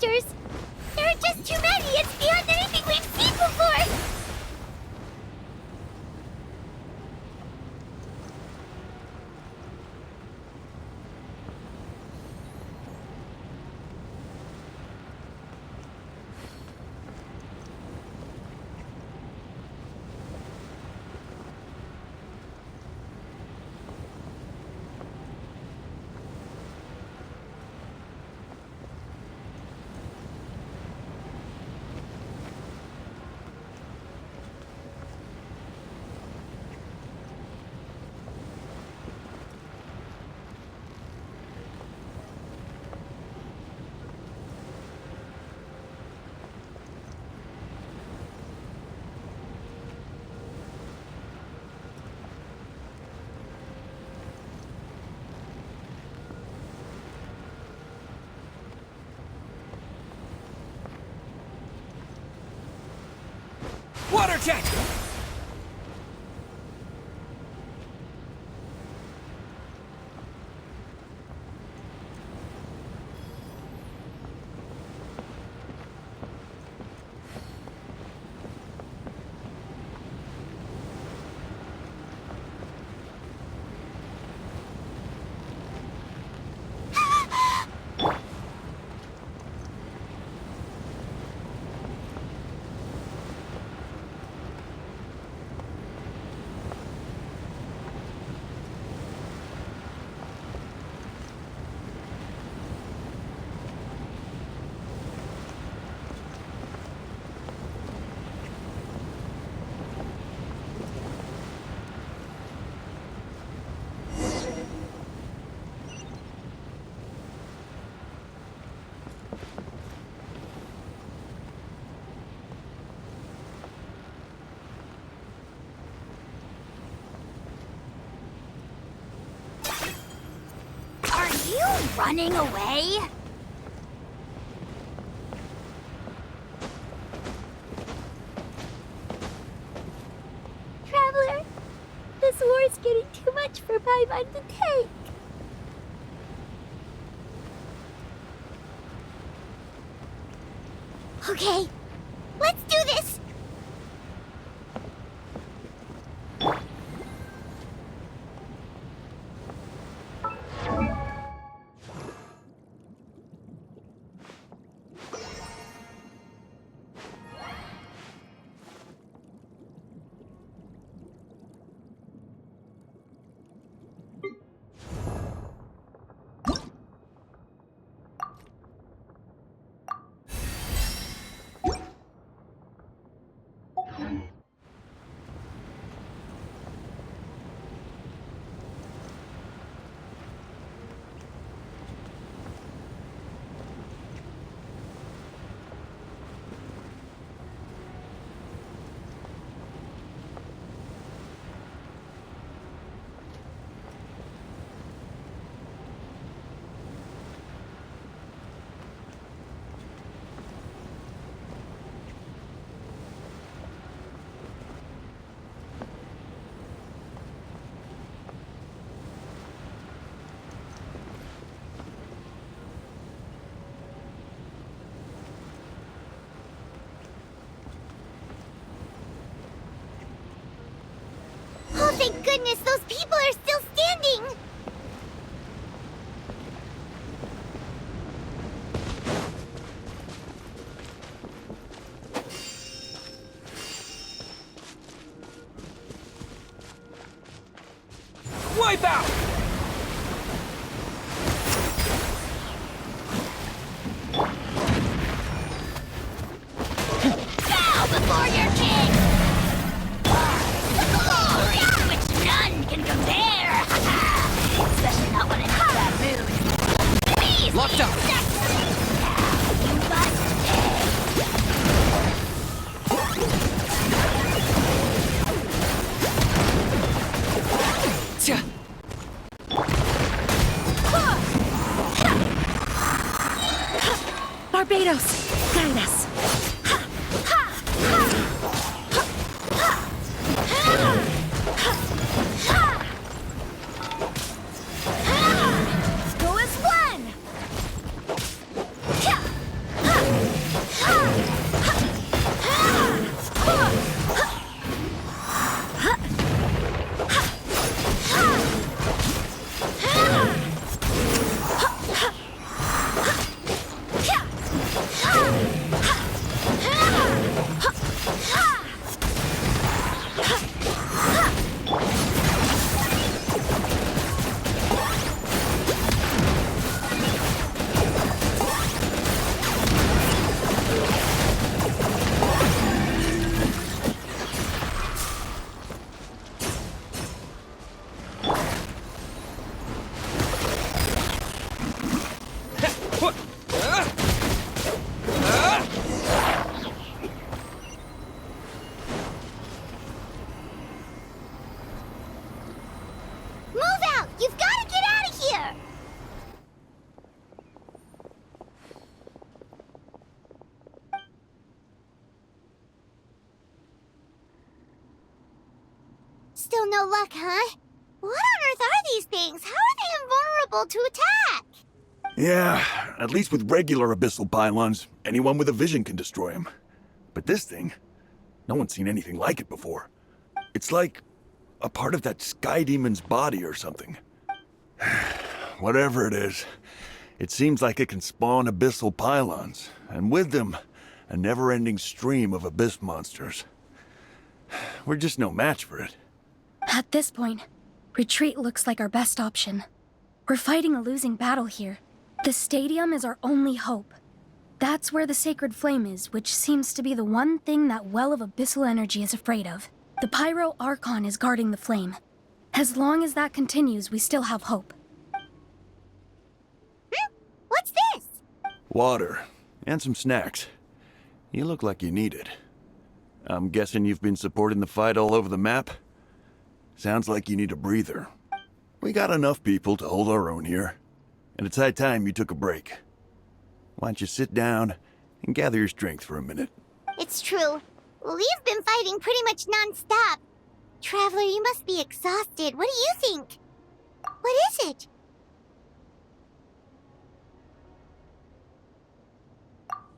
monsters! There are just too many! It's beyond anything we've seen before! Water jet! Running away? Traveler, this war's getting too much for Paimon to take. Okay, let's do this! Oh, thank goodness, those people are still standing! Wipe out! Bow before your king! Glory which none can compare! Especially not when it's that mood. Beast! Locked up! Now you must pay! Tja. Barbados, guide us. Go as one! Move out! You've got to get out of here! Still no luck, huh? What on earth are these things? How are they invulnerable to attack? Yeah, at least with regular abyssal pylons, anyone with a vision can destroy them. But this thing, no one's seen anything like it before. It's like a part of that sky demon's body or something. Whatever it is, it seems like it can spawn abyssal pylons, and with them, a never-ending stream of abyss monsters. We're just no match for it. At this point, retreat looks like our best option. We're fighting a losing battle here. The stadium is our only hope. That's where the sacred flame is, which seems to be the one thing that well of abyssal energy is afraid of. The Pyro Archon is guarding the flame. As long as that continues, we still have hope. What's this? Water, and some snacks. You look like you need it. I'm guessing you've been supporting the fight all over the map? Sounds like you need a breather. We got enough people to hold our own here, and it's high time you took a break. Why don't you sit down and gather your strength for a minute? It's true. We've been fighting pretty much non-stop. Traveler, you must be exhausted. What do you think? What is it?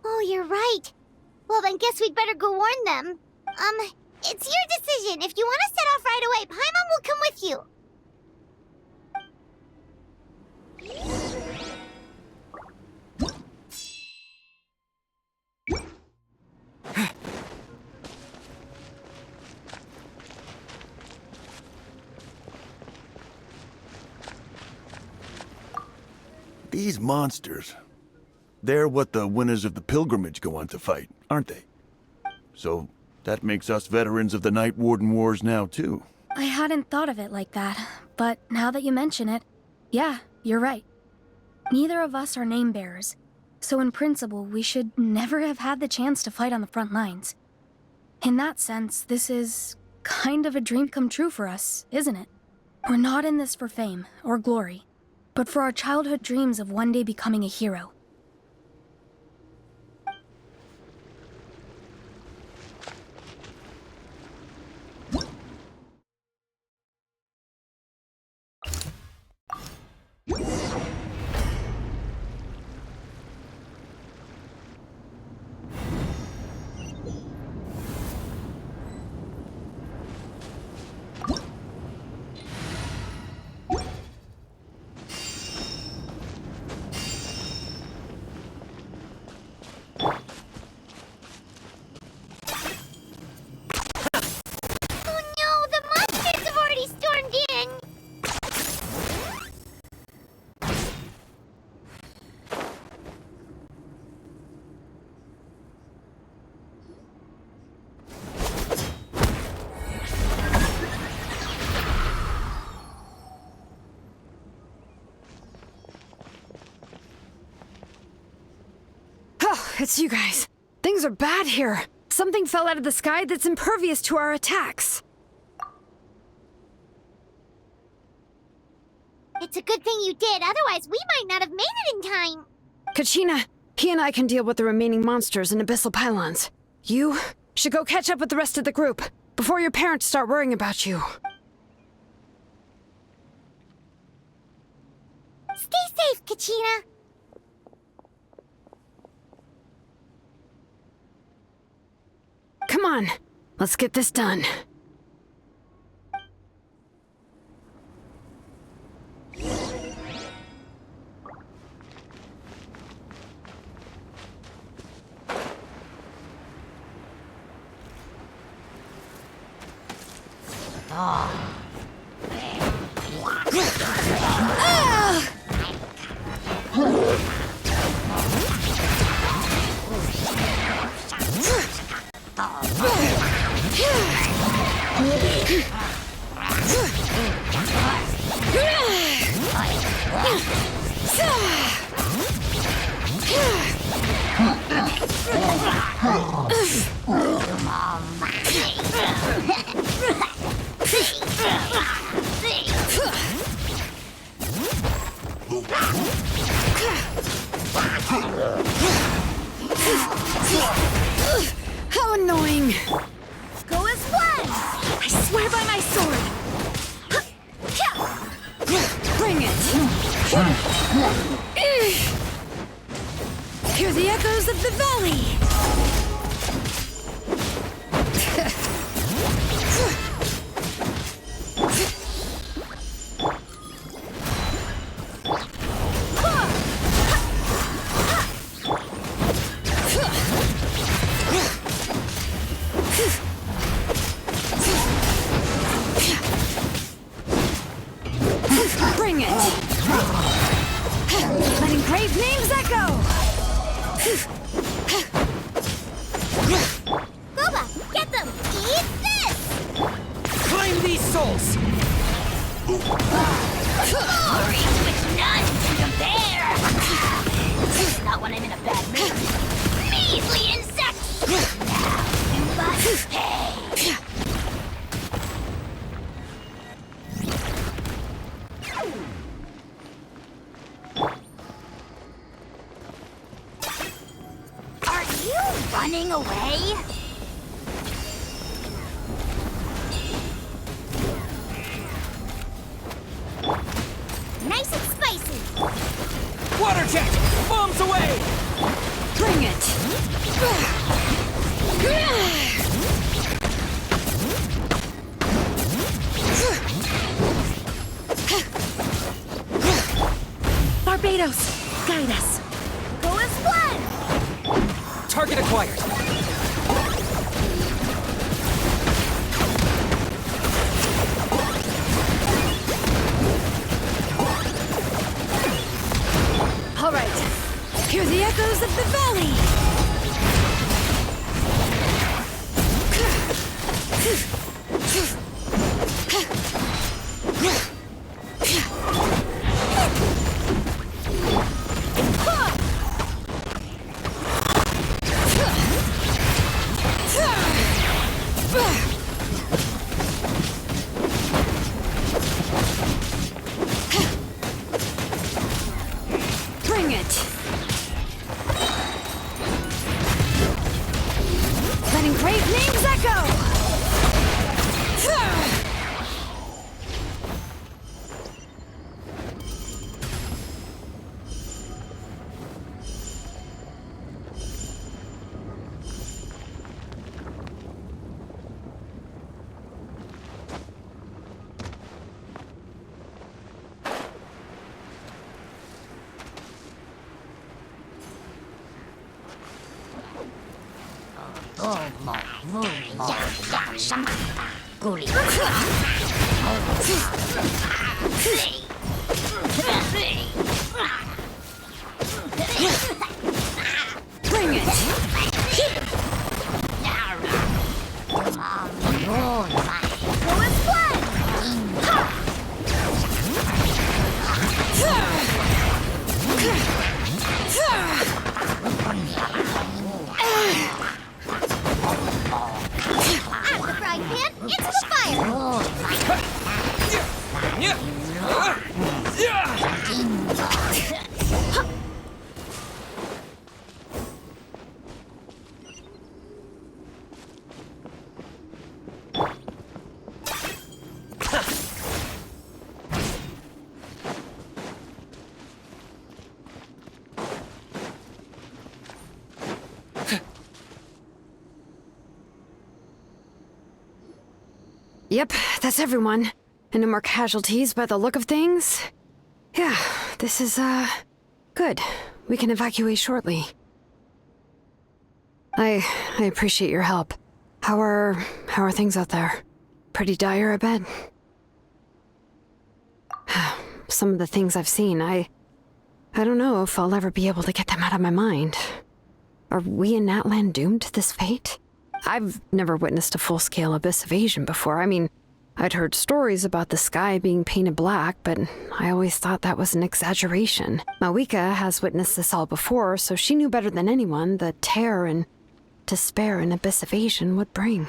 Oh, you're right. Well, then guess we'd better go warn them. It's your decision. If you want to set off right away, Paimon will come with you. These monsters, they're what the winners of the pilgrimage go on to fight, aren't they? So that makes us veterans of the Night Warden Wars now, too. I hadn't thought of it like that, but now that you mention it, yeah, you're right. Neither of us are name bearers, so in principle, we should never have had the chance to fight on the front lines. In that sense, this is kind of a dream come true for us, isn't it? We're not in this for fame or glory, but for our childhood dreams of one day becoming a hero. It's you guys. Things are bad here. Something fell out of the sky that's impervious to our attacks. It's a good thing you did, otherwise we might not have made it in time. Kachina, he and I can deal with the remaining monsters and abyssal pylons. You should go catch up with the rest of the group before your parents start worrying about you. Stay safe, Kachina. Come on, let's get this done. How annoying! Go as one! I swear by my sword! Bring it! Hear the echoes of the valley! Bring it! Let engraved names echo! Boba, get them! Eat this! Claim these souls! Glory to its none to compare! Not when I'm in a bad mood. Measly insects! Now you must pay! Are you running away? Nice and spicy! Water jet! Bombs away! Bring it! Barbados, guide us. Go as one! Target acquired. All right. Hear the echoes of the valley. Bring it. Let engraved names echo. Bring it. Go as one! Out of the frying pan, into the fire! Yep, that's everyone. And no more casualties by the look of things. Yeah, this is, good. We can evacuate shortly. I appreciate your help. How are things out there? Pretty dire, I bet. Some of the things I've seen, I don't know if I'll ever be able to get them out of my mind. Are we in Natlan doomed to this fate? I've never witnessed a full-scale abyss invasion before. I mean, I'd heard stories about the sky being painted black, but I always thought that was an exaggeration. Mawika has witnessed this all before, so she knew better than anyone the terror and despair an abyss invasion would bring.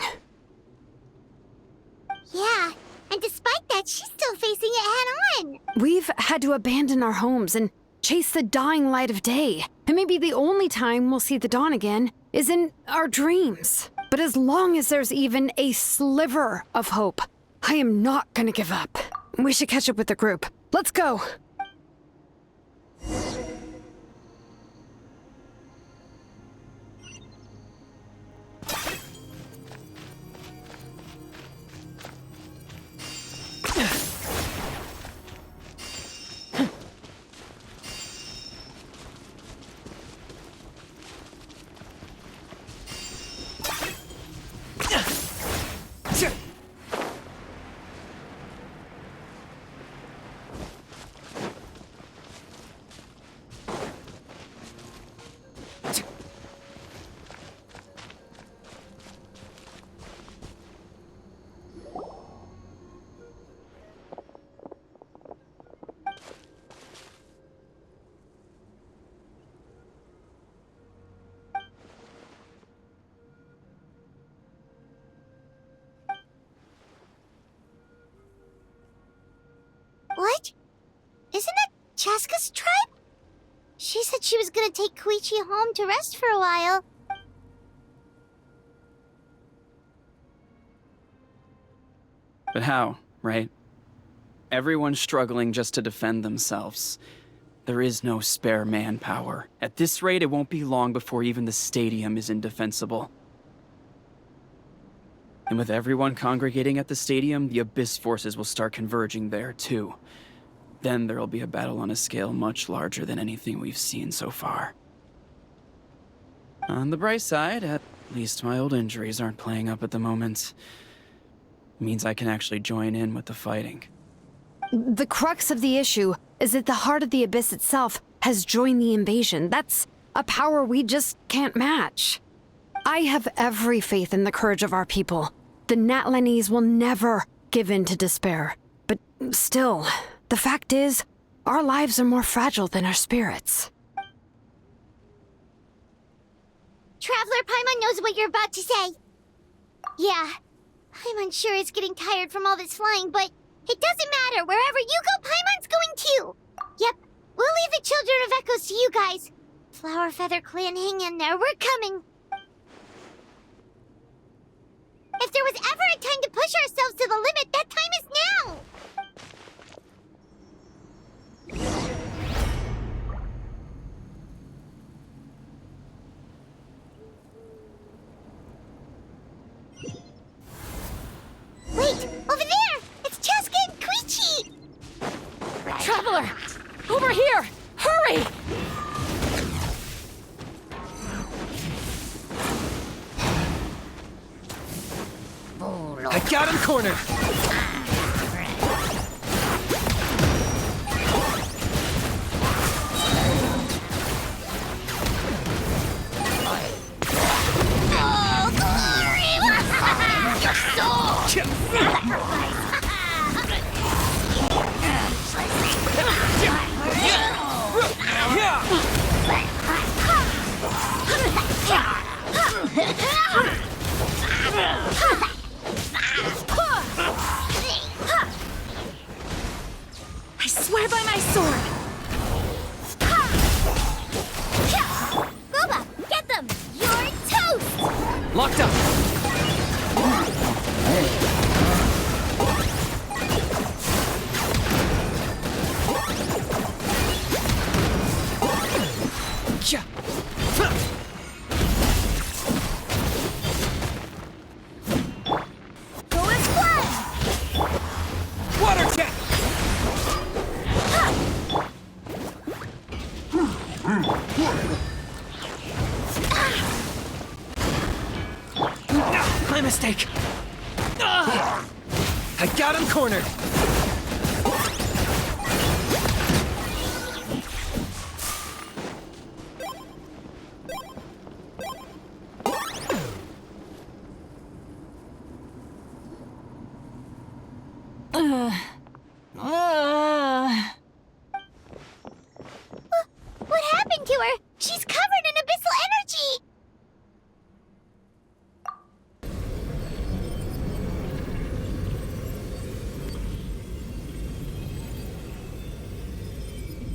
Yeah, and despite that, she's still facing it head-on. We've had to abandon our homes and chase the dying light of day. And maybe the only time we'll see the dawn again is in our dreams. But as long as there's even a sliver of hope, I am not gonna give up. We should catch up with the group. Let's go! What? Isn't that Chaska's tribe? She said she was gonna take Koichi home to rest for a while. But how, right? Everyone's struggling just to defend themselves. There is no spare manpower. At this rate, it won't be long before even the stadium is indefensible. And with everyone congregating at the stadium, the Abyss forces will start converging there, too. Then there'll be a battle on a scale much larger than anything we've seen so far. On the bright side, at least my old injuries aren't playing up at the moment. Means I can actually join in with the fighting. The crux of the issue is that the heart of the Abyss itself has joined the invasion. That's a power we just can't match. I have every faith in the courage of our people. The Natlanese will never give in to despair. But still, the fact is, our lives are more fragile than our spirits. Traveler Paimon knows what you're about to say. Yeah, Paimon's sure is getting tired from all this flying, but it doesn't matter. Wherever you go, Paimon's going too. Yep, we'll leave the Children of Echoes to you guys. Flower Feather Clan, hang in there. We're coming. If there was ever a time to push ourselves to the limit, that time is now! Wait! Over there! It's Chaska and Koichi! Traveler! Over here! Hurry! I got him cornered! Oh, glory! Your soul! I swear by my sword! Boba, get them! You're toast! Locked up! Yeah. Go as planned! Water jet! My mistake. I got him cornered. What happened to her? She's covered in abyssal energy!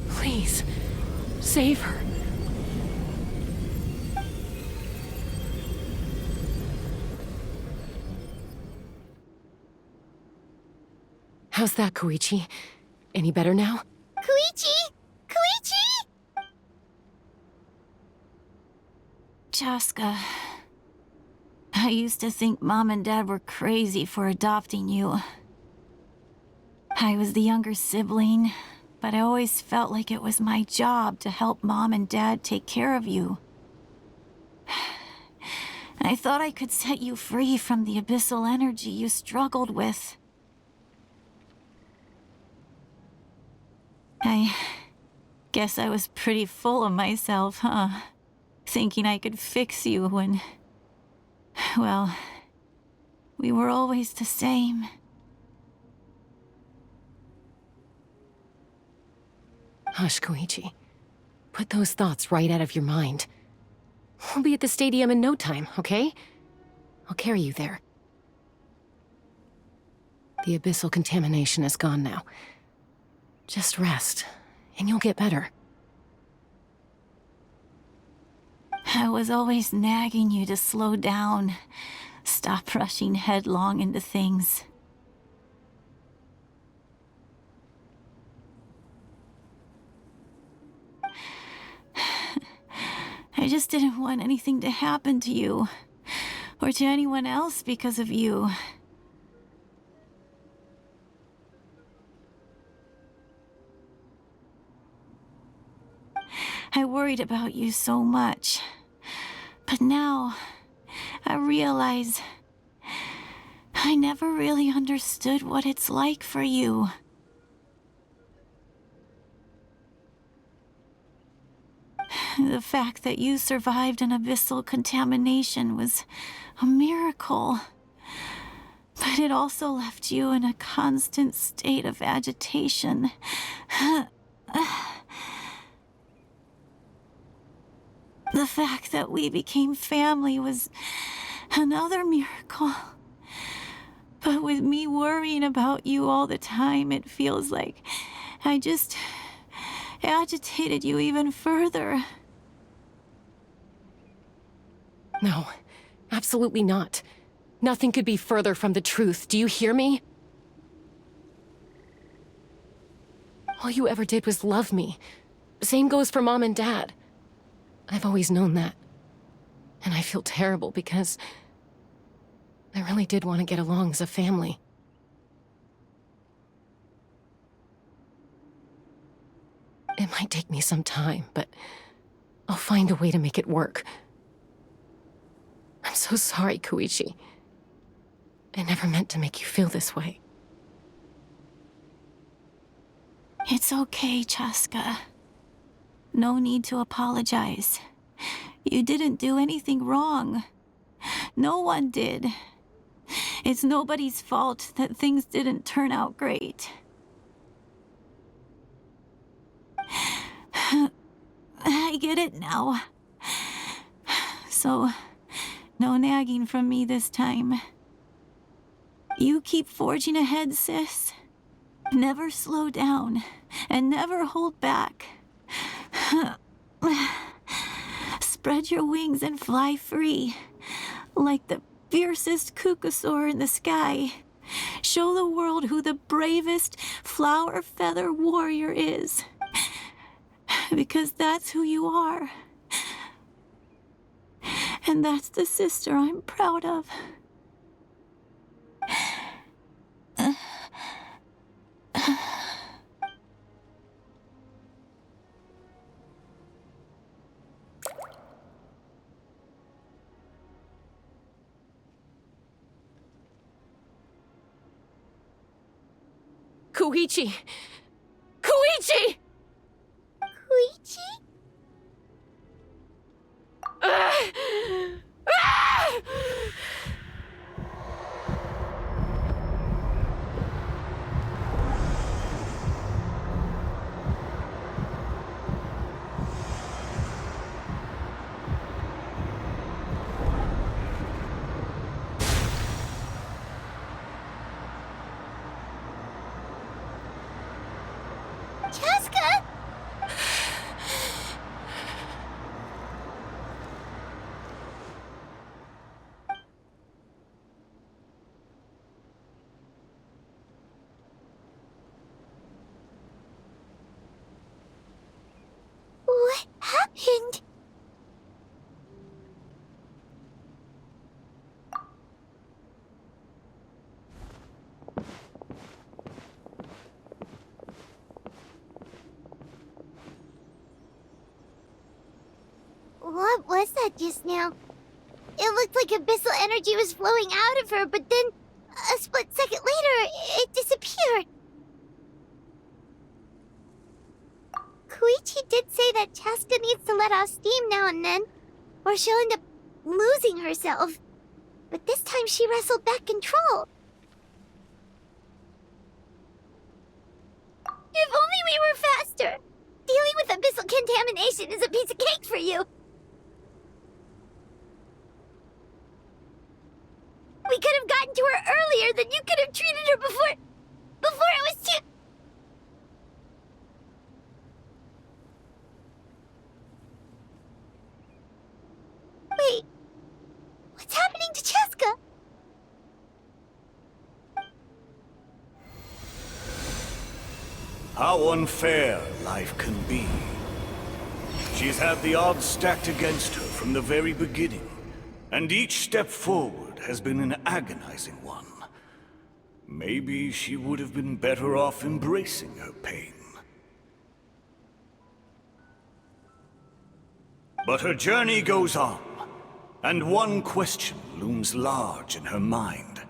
Please, save her. How's that, Koichi? Any better now? Koichi! Koichi! Chaska, I used to think Mom and Dad were crazy for adopting you. I was the younger sibling, but I always felt like it was my job to help Mom and Dad take care of you. I thought I could set you free from the abyssal energy you struggled with. I guess I was pretty full of myself, huh? Thinking I could fix you when... well, we were always the same. Hush, Koichi. Put those thoughts right out of your mind. We'll be at the stadium in no time, okay? I'll carry you there. The abyssal contamination is gone now. Just rest, and you'll get better. I was always nagging you to slow down. Stop rushing headlong into things. I just didn't want anything to happen to you, or to anyone else because of you. I worried about you so much, but now I realize I never really understood what it's like for you. The fact that you survived an abyssal contamination was a miracle. But it also left you in a constant state of agitation. The fact that we became family was another miracle. But with me worrying about you all the time, it feels like I just agitated you even further. No, absolutely not. Nothing could be further from the truth. Do you hear me? All you ever did was love me. Same goes for Mom and Dad. I've always known that. And I feel terrible because I really did want to get along as a family. It might take me some time, but I'll find a way to make it work. I'm so sorry, Koichi. I never meant to make you feel this way. It's okay, Chaska. No need to apologize. You didn't do anything wrong. No one did. It's nobody's fault that things didn't turn out great. I get it now. So, no nagging from me this time. You keep forging ahead, sis. Never slow down, and never hold back. Spread your wings and fly free, like the fiercest kukasaur in the sky. Show the world who the bravest flower feather warrior is. Because that's who you are. And that's the sister I'm proud of. Koichi! Koichi! Koichi? Chaska! What was that just now? It looked like abyssal energy was flowing out of her, but then a split second later, it disappeared. Koichi did say that Chaska needs to let off steam now and then, or she'll end up losing herself. But this time she wrestled back control. If only we were faster! Dealing with abyssal contamination is a piece of cake for you! We could have gotten to her earlier, then you could have treated her before it was too... Wait, what's happening to Cheska? How unfair life can be. She's had the odds stacked against her from the very beginning, and each step forward has been an agonizing one. Maybe she would have been better off embracing her pain. But her journey goes on, and one question looms large in her mind.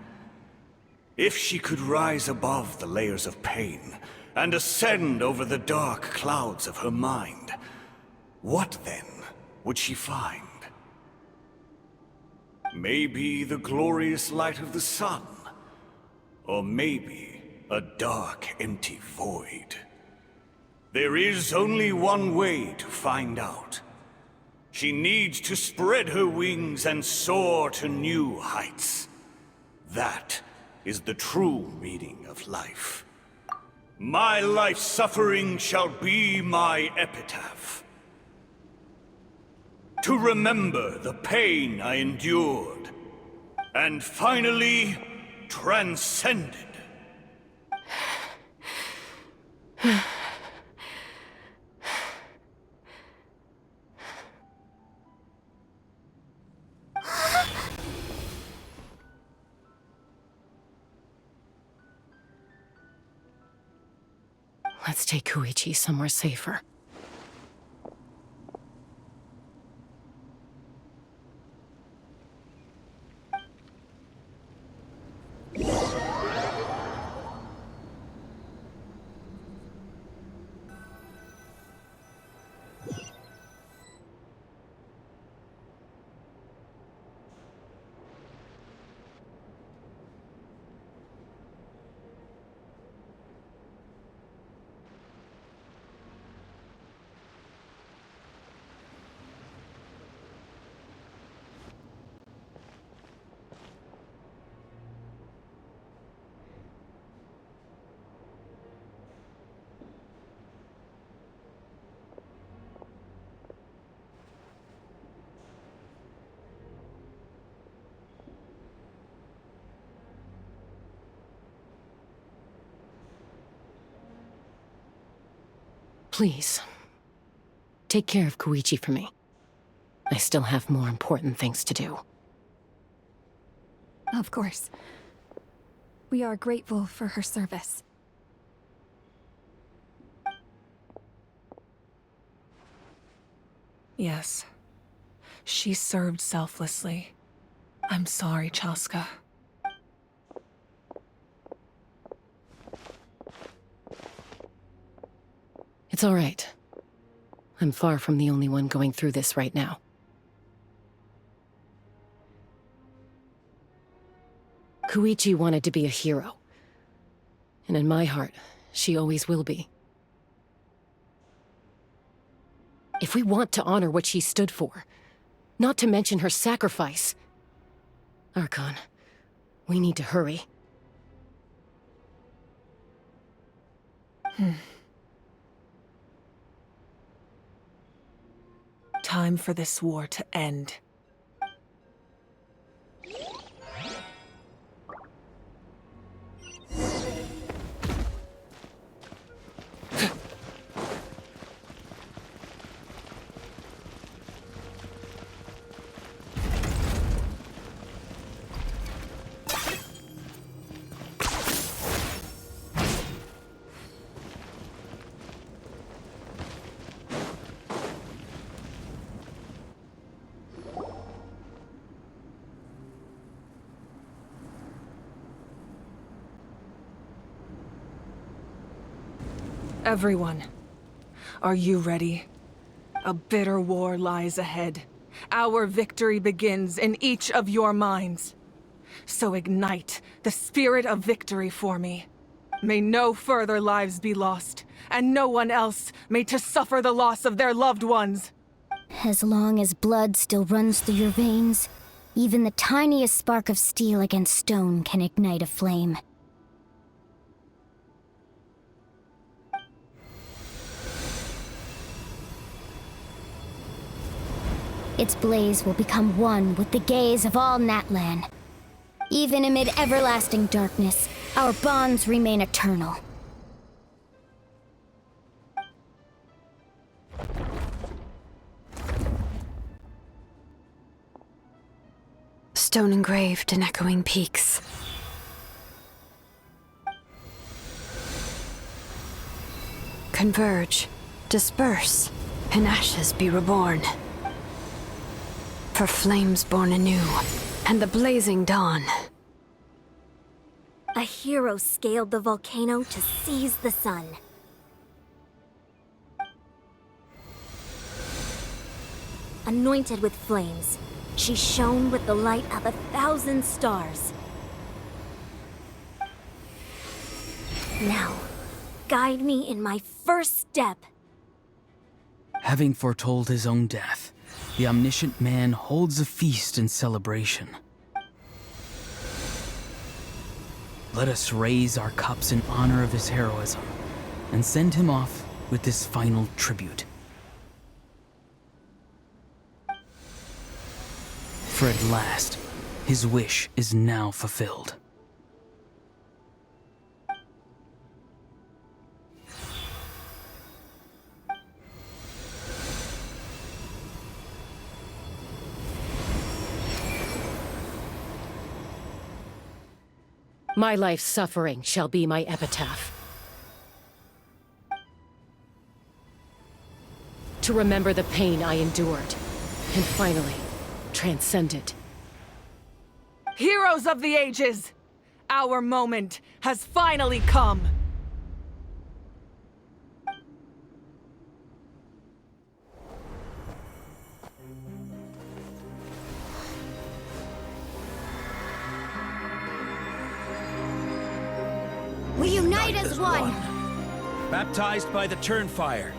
If she could rise above the layers of pain and ascend over the dark clouds of her mind, what then would she find? Maybe the glorious light of the sun, or maybe a dark, empty void. There is only one way to find out. She needs to spread her wings and soar to new heights. That is the true meaning of life. My life's suffering shall be my epitaph. To remember the pain I endured, and finally transcended. Let's take Koichi somewhere safer. Please, take care of Koichi for me. I still have more important things to do. Of course. We are grateful for her service. Yes. She served selflessly. I'm sorry, Chaska. It's all right. I'm far from the only one going through this right now. Koichi wanted to be a hero. And in my heart, she always will be. If we want to honor what she stood for, not to mention her sacrifice, Archon, we need to hurry. Time for this war to end. Everyone, are you ready? A bitter war lies ahead. Our victory begins in each of your minds. So ignite the spirit of victory for me. May no further lives be lost, and no one else may to suffer the loss of their loved ones. As long as blood still runs through your veins, even the tiniest spark of steel against stone can ignite a flame. Its blaze will become one with the gaze of all Natlan. Even amid everlasting darkness, our bonds remain eternal. Stone engraved in echoing peaks. Converge, disperse, and ashes be reborn. For flames born anew, and the blazing dawn. A hero scaled the volcano to seize the sun. Anointed with flames, she shone with the light of 1,000 stars. Now, guide me in my first step. Having foretold his own death, the omniscient man holds a feast in celebration. Let us raise our cups in honor of his heroism, and send him off with this final tribute. For at last, his wish is now fulfilled. My life's suffering shall be my epitaph. To remember the pain I endured, and finally, transcend it. Heroes of the ages! Our moment has finally come! We unite as one! Baptized by the Turnfire.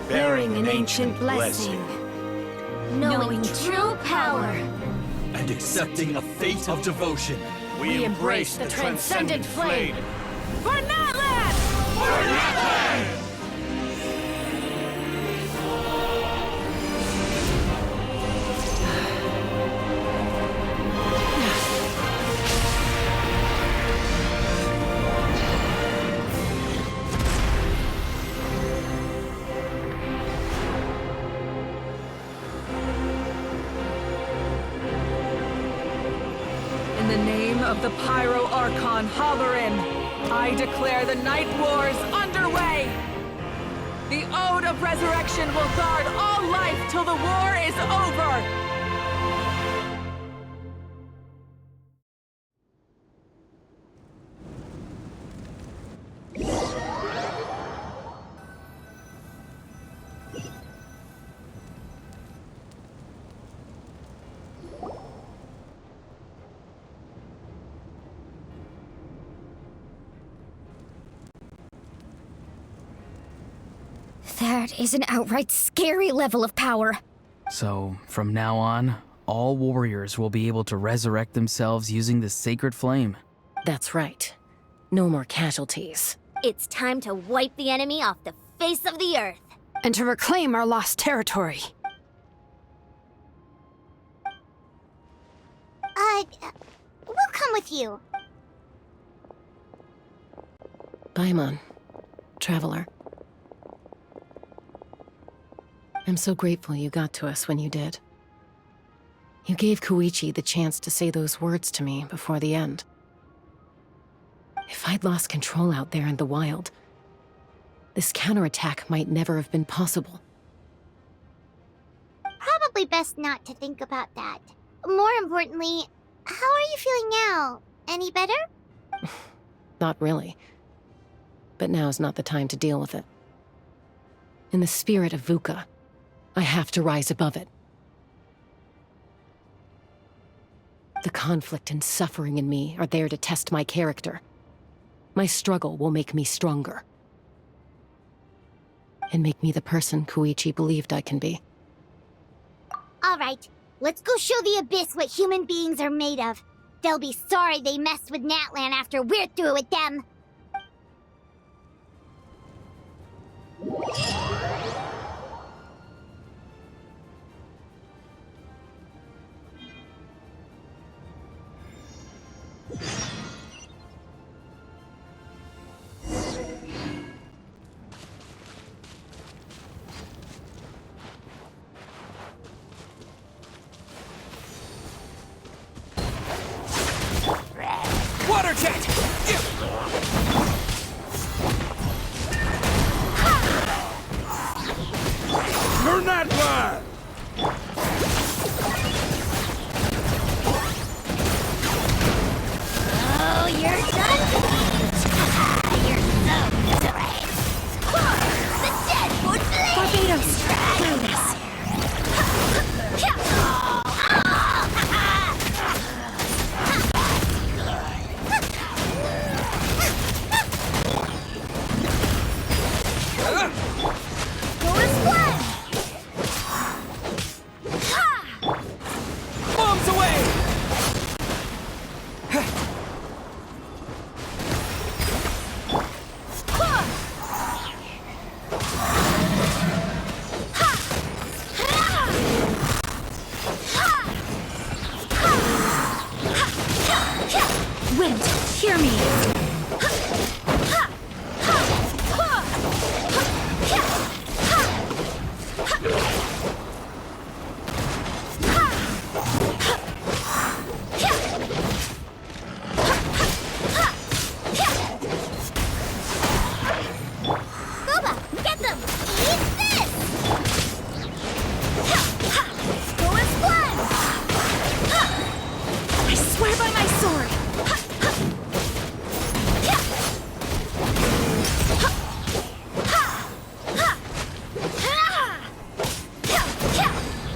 Bearing an ancient blessing. Knowing true power. And accepting a fate of devotion. We embrace the transcendent flame. For Natlan! In the name of the Pyro Archon Halloran, I declare the Night Wars underway! The Ode of Resurrection will guard all life till the war is over! That is an outright scary level of power. So, from now on, all warriors will be able to resurrect themselves using the sacred flame. That's right. No more casualties. It's time to wipe the enemy off the face of the earth. And to reclaim our lost territory. We'll come with you. Paimon, Traveler. I'm so grateful you got to us when you did. You gave Koichi the chance to say those words to me before the end. If I'd lost control out there in the wild, this counterattack might never have been possible. Probably best not to think about that. More importantly, how are you feeling now? Any better? Not really. But now's not the time to deal with it. In the spirit of VUCA, I have to rise above it. The conflict and suffering in me are there to test my character. My struggle will make me stronger. And make me the person Koichi believed I can be. All right, let's go show the Abyss what human beings are made of. They'll be sorry they messed with Natlan after we're through with them. Water jet! Turn that one! Oh, you're done? You're so miserable. The dead would bleed! Barbados, do this. Bombs away! Wind, hear me. Boba, get them! Eat this! Go and splat! I swear by my sword.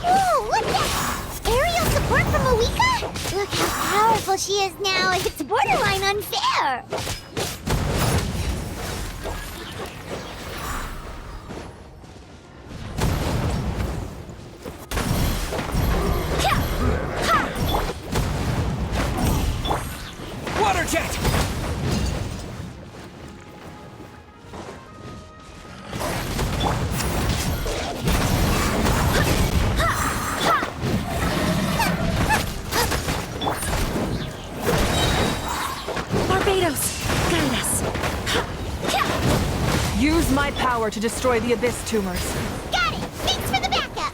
Ooh, look at aerial support from Moika? Look how powerful she is now. It's borderline unfair. Water jet! Barbados, guide us. Use my power to destroy the Abyss tumors. Got it! Thanks for the backup!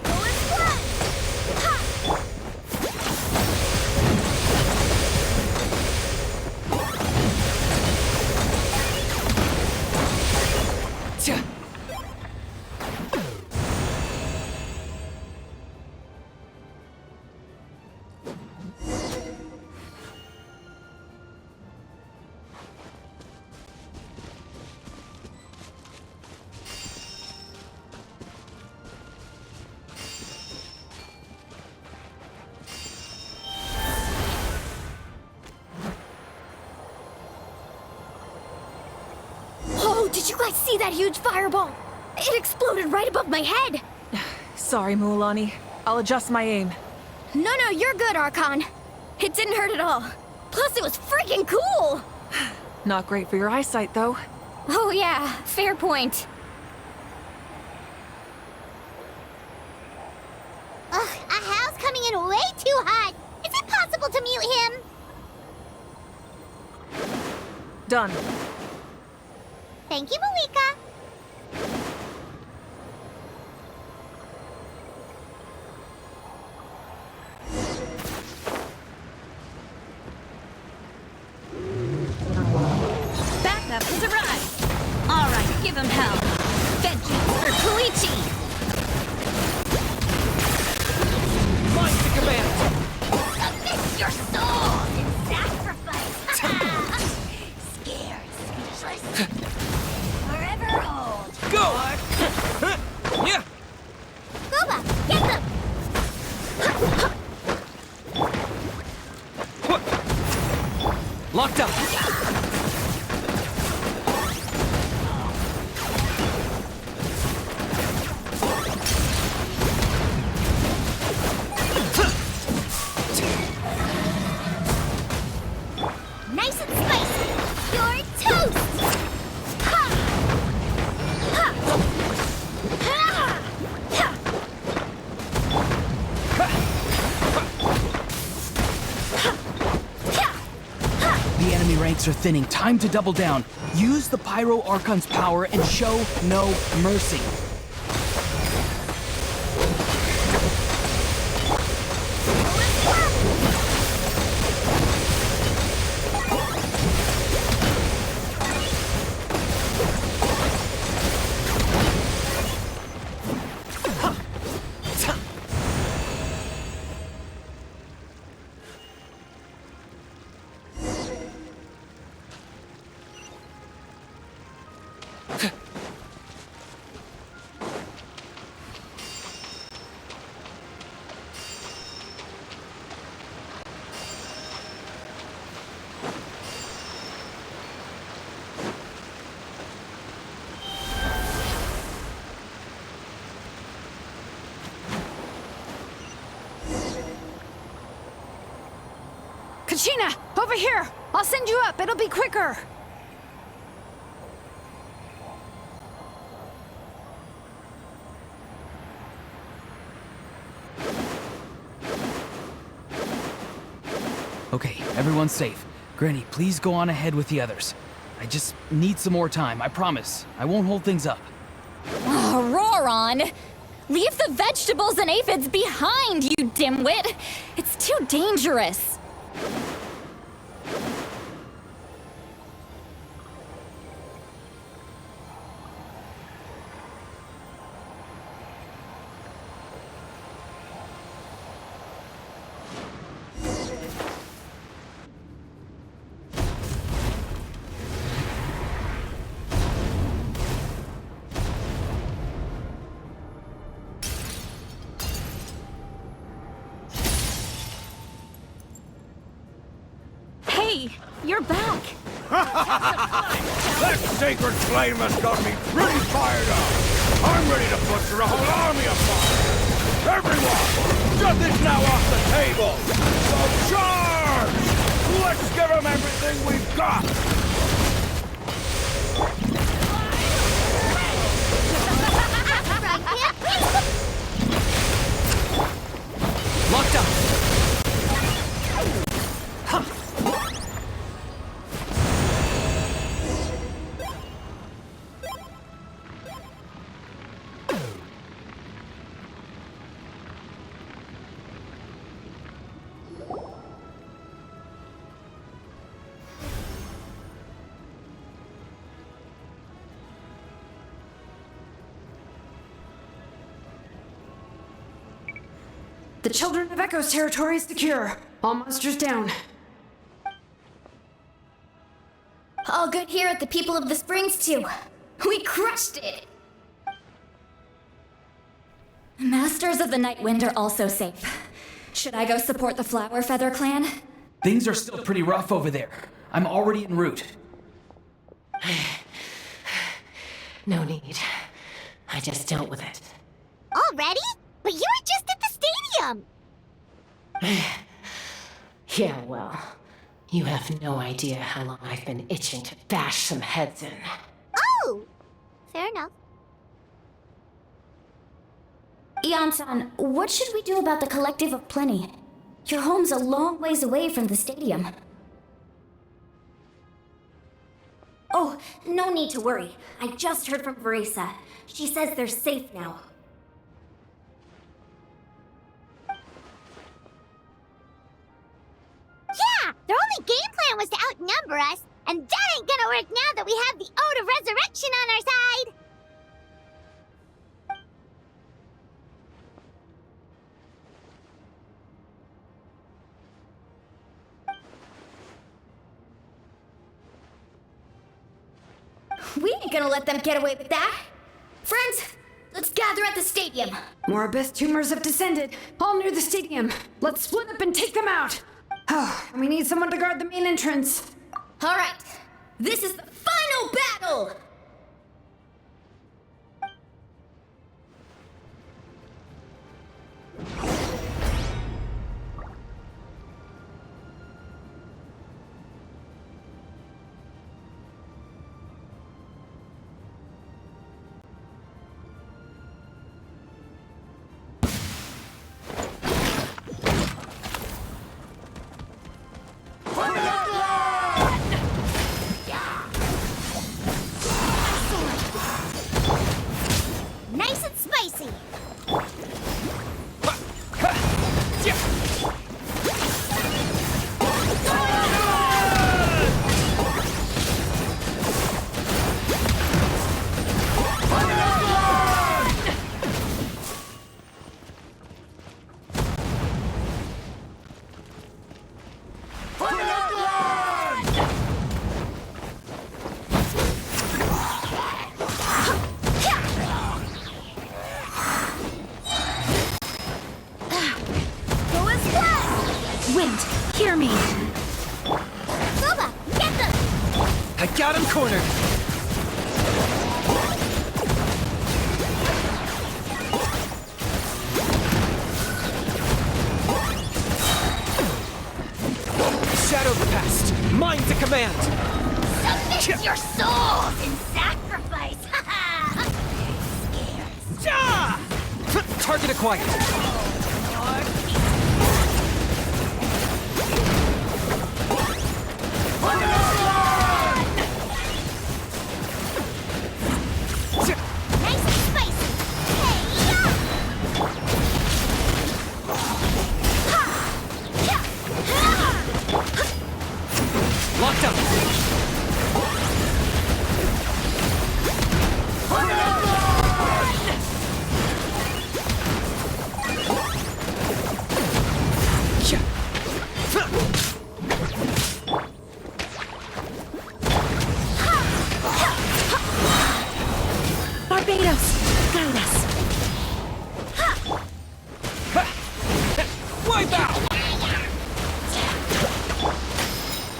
Go and splat! Oh, did you guys see that huge fireball? It exploded right above my head. Sorry, Mualani. I'll adjust my aim. No, you're good, Archon. It didn't hurt at all. Plus, it was freaking cool. Not great for your eyesight, though. Oh yeah, fair point. Ugh, Ahal's coming in way too hot. Is it possible to mute him? Done. Thank you, Moika. Backup has arrived. All right, give him hell. Vengeance for Koichi. Mind Locked up! Nice and spicy! You're toast! Ha! Ha! Ha! Ha! The enemy ranks are thinning. Time to double down. Use the Pyro Archon's power and show no mercy. Kachina, over here! I'll send you up, it'll be quicker! Okay, everyone's safe. Granny, please go on ahead with the others. I just need some more time, I promise. I won't hold things up. Oh, Roron! Leave the vegetables and aphids behind, you dimwit! It's too dangerous! Hey, you're back! That sacred flame has got me pretty fired up. I'm ready to butcher a whole army apart. Everyone, shut this now off the table. So charge! Let's give them everything we've got. Locked up! The Children of Echo's territory is secure. All monsters down. All good here at the People of the Springs, too. We crushed it! Masters of the Night Wind are also safe. Should I go support the Flower Feather clan? Things are still pretty rough over there. I'm already en route. No need. I just dealt with it. Already? But you were just at the stadium! Yeah, well, you have no idea how long I've been itching to bash some heads in. Oh! Fair enough. Ian-san, what should we do about the Collective of Plenty? Your home's a long ways away from the stadium. Oh, no need to worry. I just heard from Verisa. She says they're safe now. Yeah! Their only game plan was to outnumber us, and that ain't gonna work now that we have the Ode of Resurrection on our side! We ain't gonna let them get away with that. Friends, let's gather at the stadium. More abyss tumors have descended, all near the stadium. Let's split up and take them out. Oh, and we need someone to guard the main entrance. All right, this is the final battle! Nice and spicy. Go as one! Wind, hear me! Bubba, get them! I got him cornered! Shadow the past, mine to command! Submit your souls in sacrifice! Ja! Target acquired! Nice and spicy. Locked up! Barbados, guide us! Wipe out!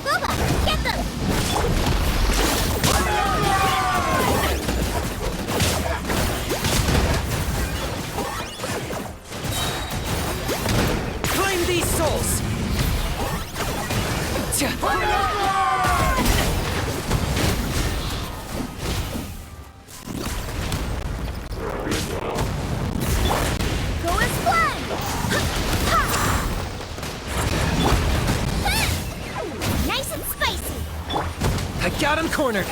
Bubba, get them! Claim these souls! Go as one! Nice and spicy! I got him cornered!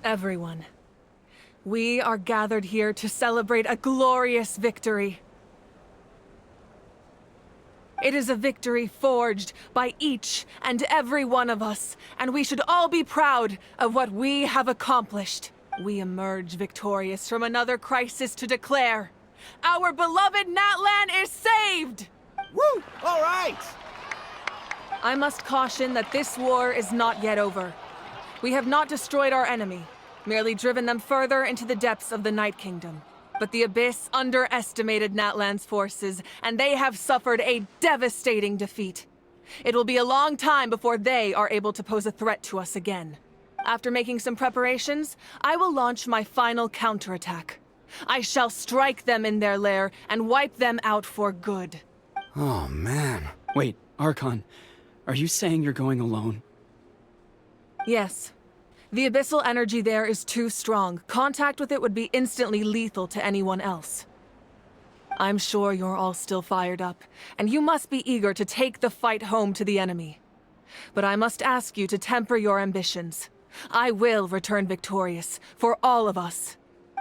Everyone, we are gathered here to celebrate a glorious victory. It is a victory forged by each and every one of us, and we should all be proud of what we have accomplished. We emerge victorious from another crisis to declare, our beloved Natlan is saved! Woo! All right! I must caution that this war is not yet over. We have not destroyed our enemy, merely driven them further into the depths of the Night Kingdom. But the Abyss underestimated Natlan's forces, and they have suffered a devastating defeat. It will be a long time before they are able to pose a threat to us again. After making some preparations, I will launch my final counterattack. I shall strike them in their lair and wipe them out for good. Oh, man. Wait, Archon, are you saying you're going alone? Yes. The abyssal energy there is too strong. Contact with it would be instantly lethal to anyone else. I'm sure you're all still fired up, and you must be eager to take the fight home to the enemy. But I must ask you to temper your ambitions. I will return victorious, for all of us.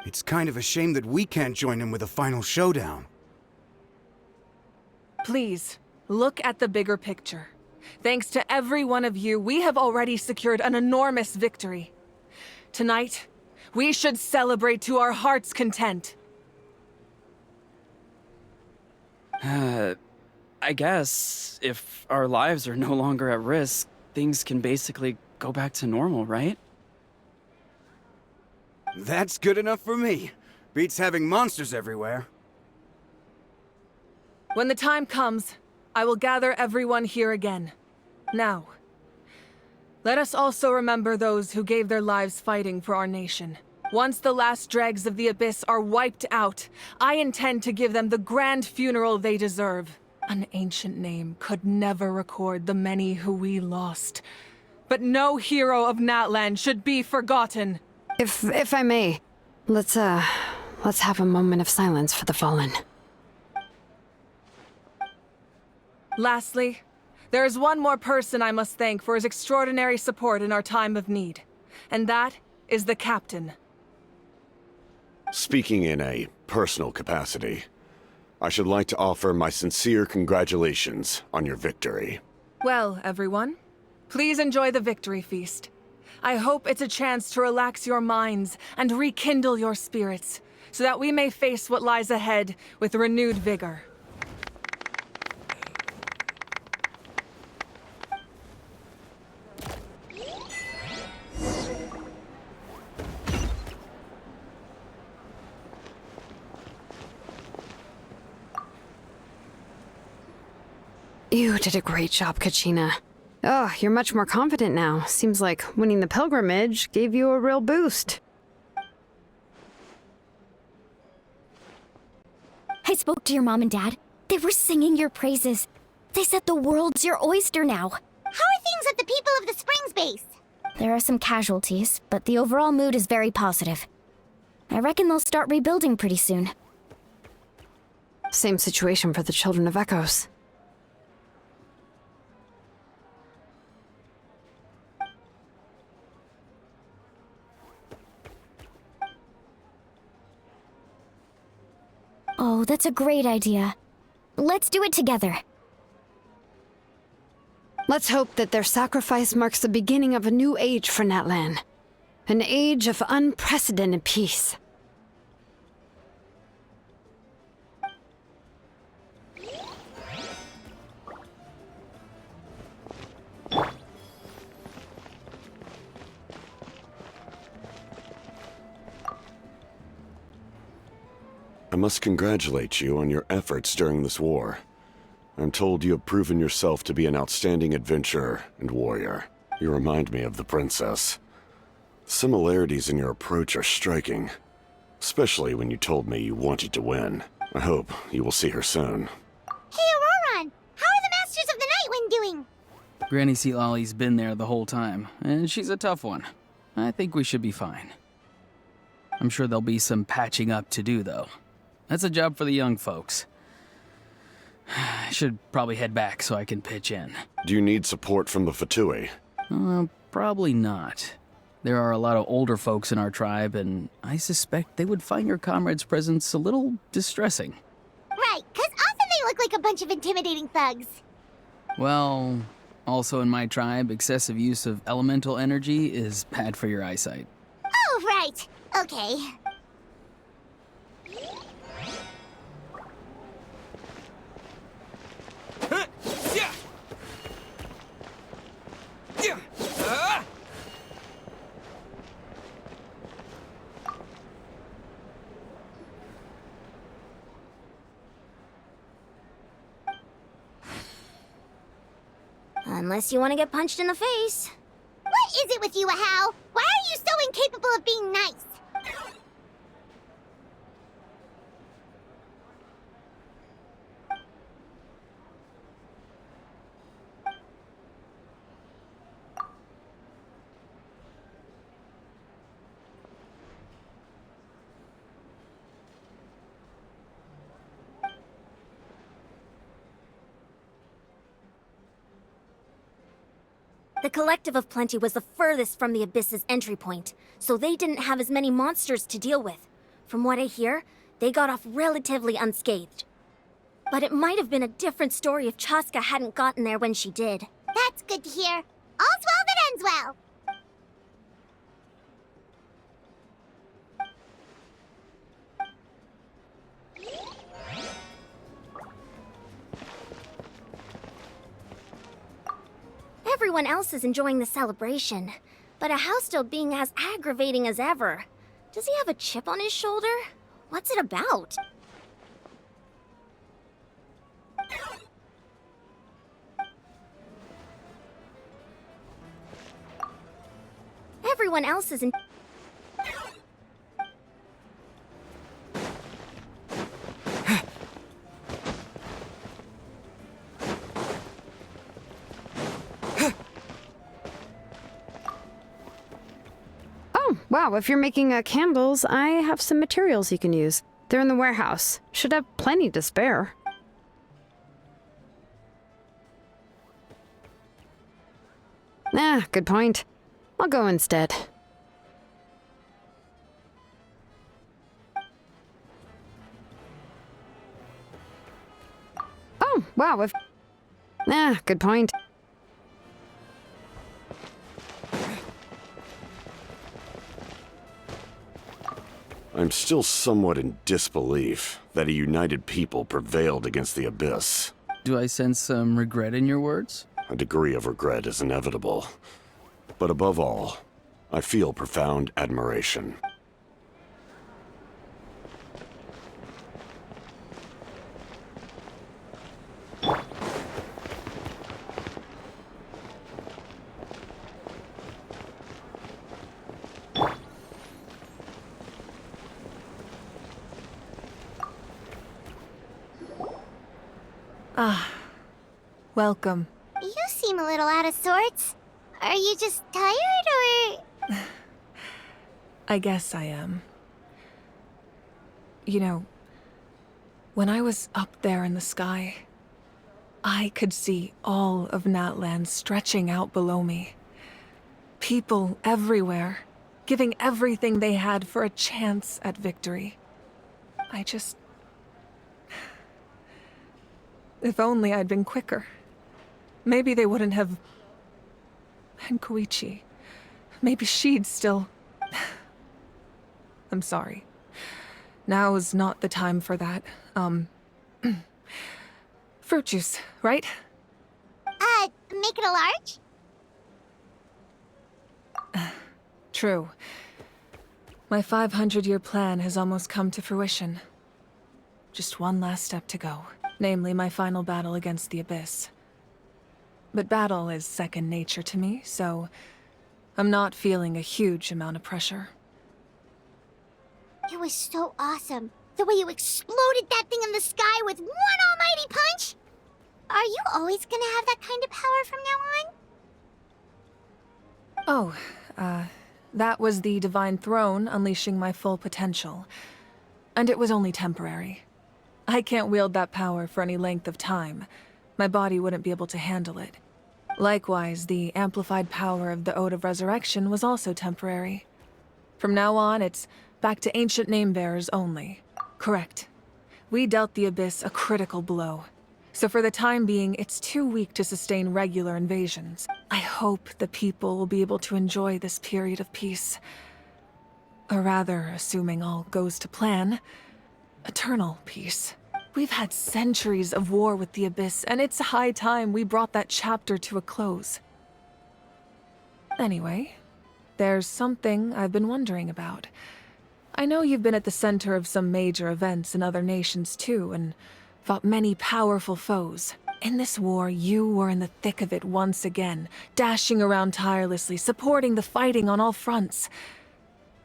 It's kind of a shame that we can't join in with a final showdown. Please, look at the bigger picture. Thanks to every one of you, we have already secured an enormous victory. Tonight, we should celebrate to our heart's content. I guess if our lives are no longer at risk, things can basically go back to normal, right? That's good enough for me. Beats having monsters everywhere. When the time comes, I will gather everyone here again. Now, let us also remember those who gave their lives fighting for our nation. Once the last dregs of the Abyss are wiped out, I intend to give them the grand funeral they deserve. An ancient name could never record the many who we lost. But no hero of Natlan should be forgotten. If I may, let's have a moment of silence for the fallen. Lastly, there is one more person I must thank for his extraordinary support in our time of need, and that is the Captain. Speaking in a personal capacity, I should like to offer my sincere congratulations on your victory. Well, everyone, please enjoy the victory feast. I hope it's a chance to relax your minds and rekindle your spirits, so that we may face what lies ahead with renewed vigor. You did a great job, Kachina. Oh, you're much more confident now. Seems like winning the pilgrimage gave you a real boost. I spoke to your mom and dad. They were singing your praises. They said the world's your oyster now. How are things at the People of the Springs base? There are some casualties, but the overall mood is very positive. I reckon they'll start rebuilding pretty soon. Same situation for the Children of Echoes. Oh, that's a great idea. Let's do it together. Let's hope that their sacrifice marks the beginning of a new age for Natlan. An age of unprecedented peace. I must congratulate you on your efforts during this war. I'm told you have proven yourself to be an outstanding adventurer and warrior. You remind me of the princess. Similarities in your approach are striking, especially when you told me you wanted to win. I hope you will see her soon. Hey, Auroran! How are the Masters of the Nightwind doing? Granny Sealolly's been there the whole time, and she's a tough one. I think we should be fine. I'm sure there'll be some patching up to do, though. That's a job for the young folks. I should probably head back so I can pitch in. Do you need support from the Fatui? Probably not. There are a lot of older folks in our tribe, and I suspect they would find your comrade's presence a little distressing. Right, because often they look like a bunch of intimidating thugs. Well, also in my tribe, excessive use of elemental energy is bad for your eyesight. Oh, right. Okay. Unless you want to get punched in the face. What is it with you, Ahau? Why are you so incapable of being nice? The Collective of Plenty was the furthest from the Abyss's entry point, so they didn't have as many monsters to deal with. From what I hear, they got off relatively unscathed. But it might have been a different story if Chaska hadn't gotten there when she did. That's good to hear. All's well that ends well. Everyone else is enjoying the celebration, but Ahau's still being as aggravating as ever. Does he have a chip on his shoulder? What's it about? Everyone else is in... Wow, if you're making candles, I have some materials you can use. They're in the warehouse. Should have plenty to spare. Good point. I'll go instead. Oh, wow, if... good point. I'm still somewhat in disbelief that a united people prevailed against the Abyss. Do I sense some regret in your words? A degree of regret is inevitable. But above all, I feel profound admiration. Welcome. You seem a little out of sorts. Are you just tired, or...? I guess I am. You know, when I was up there in the sky, I could see all of Natlan stretching out below me. People everywhere, giving everything they had for a chance at victory. If only I'd been quicker. Maybe they wouldn't have... And Koichi. Maybe she'd still... I'm sorry. Now is not the time for that. Fruit juice, right? Make it a large? True. My 500-year plan has almost come to fruition. Just one last step to go. Namely, my final battle against the Abyss. But battle is second nature to me, so I'm not feeling a huge amount of pressure. It was so awesome. The way you exploded that thing in the sky with one almighty punch! Are you always gonna have that kind of power from now on? Oh, that was the Divine Throne unleashing my full potential. And it was only temporary. I can't wield that power for any length of time. My body wouldn't be able to handle it. Likewise, the amplified power of the Ode of Resurrection was also temporary. From now on, it's back to ancient name-bearers only. Correct. We dealt the Abyss a critical blow. So for the time being, it's too weak to sustain regular invasions. I hope the people will be able to enjoy this period of peace. Or rather, assuming all goes to plan, eternal peace. We've had centuries of war with the Abyss, and it's high time we brought that chapter to a close. Anyway, there's something I've been wondering about. I know you've been at the center of some major events in other nations too, and fought many powerful foes. In this war, you were in the thick of it once again, dashing around tirelessly, supporting the fighting on all fronts.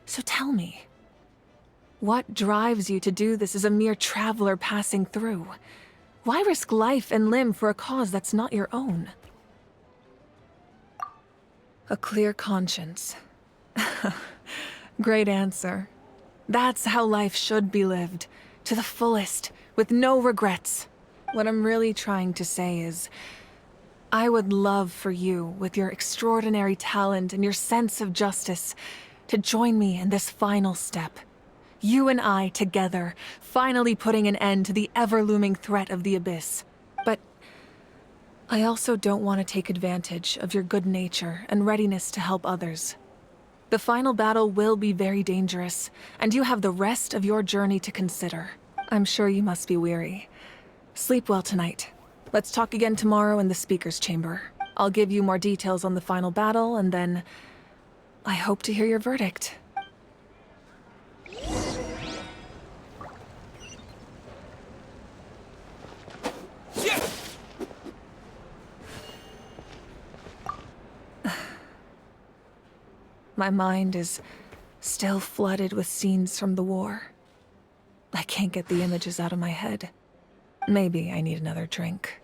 So tell me, what drives you to do this as a mere traveler passing through? Why risk life and limb for a cause that's not your own? A clear conscience. Great answer. That's how life should be lived, to the fullest, with no regrets. What I'm really trying to say is, I would love for you, with your extraordinary talent and your sense of justice, to join me in this final step. You and I together, finally putting an end to the ever-looming threat of the Abyss. But I also don't want to take advantage of your good nature and readiness to help others. The final battle will be very dangerous, and you have the rest of your journey to consider. I'm sure you must be weary. Sleep well tonight. Let's talk again tomorrow in the speaker's chamber. I'll give you more details on the final battle, and then I hope to hear your verdict. My mind is still flooded with scenes from the war. I can't get the images out of my head. Maybe I need another drink.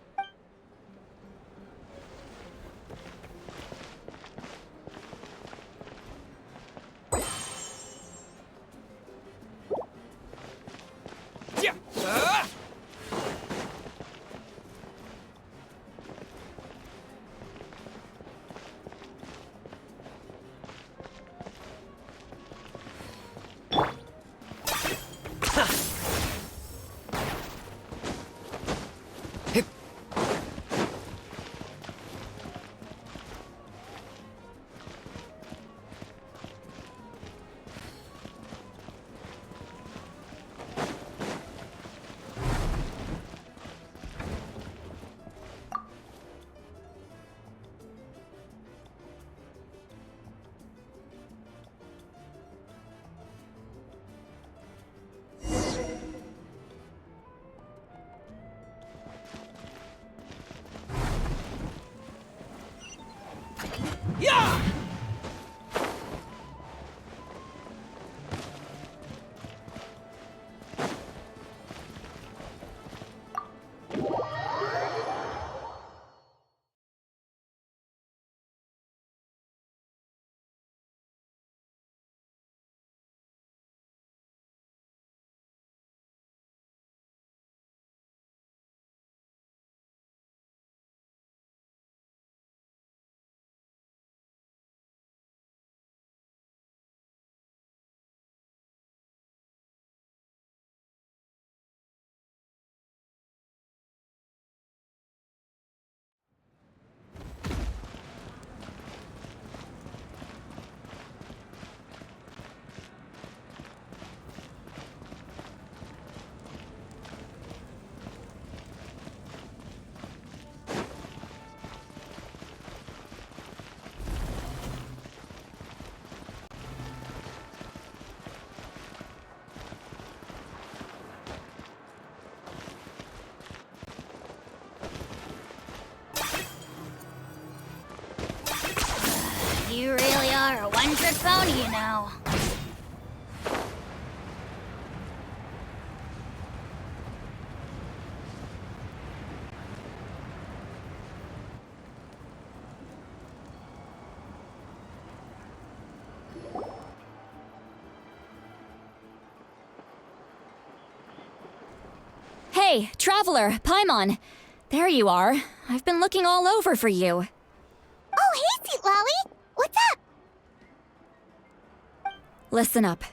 You really are a one-trick pony, you know. Hey, Traveler, Paimon. There you are. I've been looking all over for you. Listen up.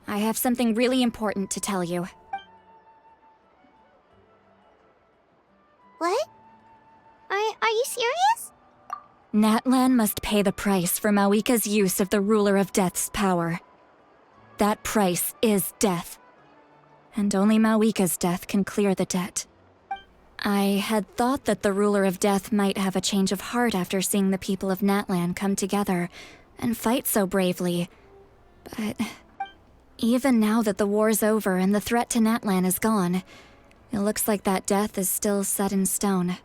I have something really important to tell you. What? Are you serious? Natlan must pay the price for Mawika's use of the Ruler of Death's power. That price is death. And only Mawika's death can clear the debt. I had thought that the Ruler of Death might have a change of heart after seeing the people of Natlan come together and fight so bravely. But even now that the war's over and the threat to Natlan is gone, it looks like that death is still set in stone.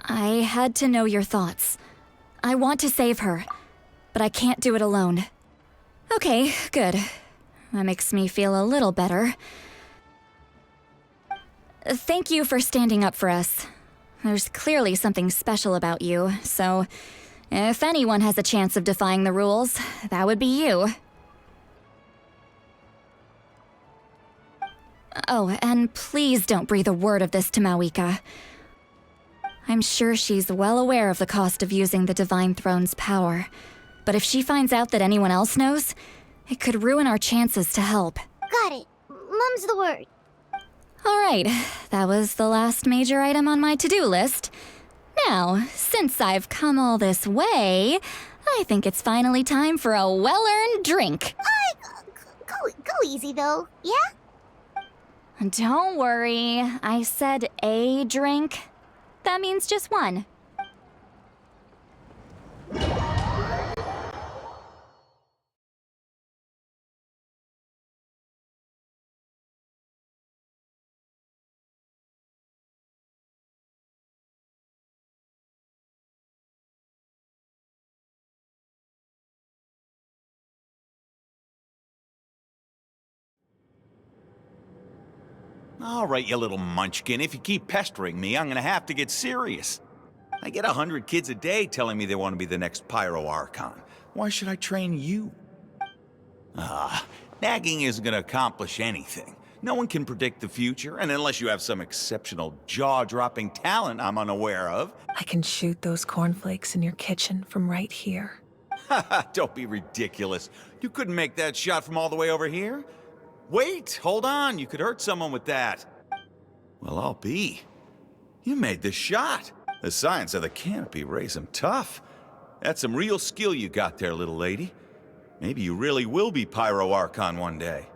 I had to know your thoughts. I want to save her, but I can't do it alone. Okay, good. That makes me feel a little better. Thank you for standing up for us. There's clearly something special about you, so if anyone has a chance of defying the rules, that would be you. Oh, and please don't breathe a word of this to Mawika. I'm sure she's well aware of the cost of using the Divine Throne's power, but if she finds out that anyone else knows, it could ruin our chances to help. Got it. Mum's the word. Alright, that was the last major item on my to-do list. Now, since I've come all this way, I think it's finally time for a well-earned drink. Go easy though, yeah? Don't worry, I said a drink. That means just one. All right, you little munchkin. If you keep pestering me, I'm gonna have to get serious. I get 100 kids a day telling me they want to be the next Pyro Archon. Why should I train you? Nagging isn't gonna accomplish anything. No one can predict the future, and unless you have some exceptional jaw-dropping talent I'm unaware of... I can shoot those cornflakes in your kitchen from right here. Don't be ridiculous. You couldn't make that shot from all the way over here? Wait, hold on. You could hurt someone with that. Well, I'll be. You made the shot. The science of the canopy raised him tough. That's some real skill you got there, little lady. Maybe you really will be Pyro Archon one day.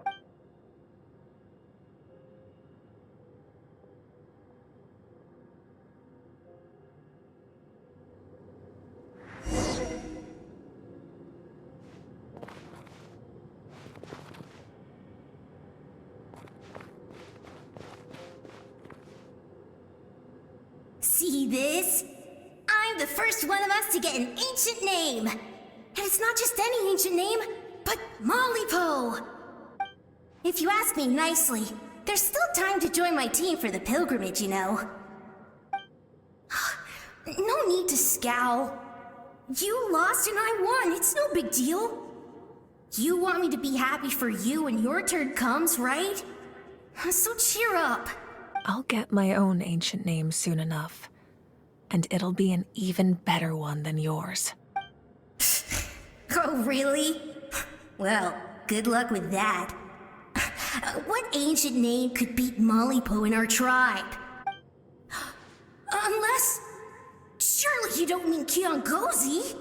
See this? I'm the first one of us to get an ancient name. And it's not just any ancient name, but Mollypo. If you ask me nicely, there's still time to join my team for the pilgrimage, you know. No need to scowl. You lost and I won, it's no big deal. You want me to be happy for you when your turn comes, right? So cheer up. I'll get my own ancient name soon enough. And it'll be an even better one than yours. Oh, really? Well, good luck with that. What ancient name could beat Mollypo in our tribe? Unless... Surely you don't mean Kiangozi?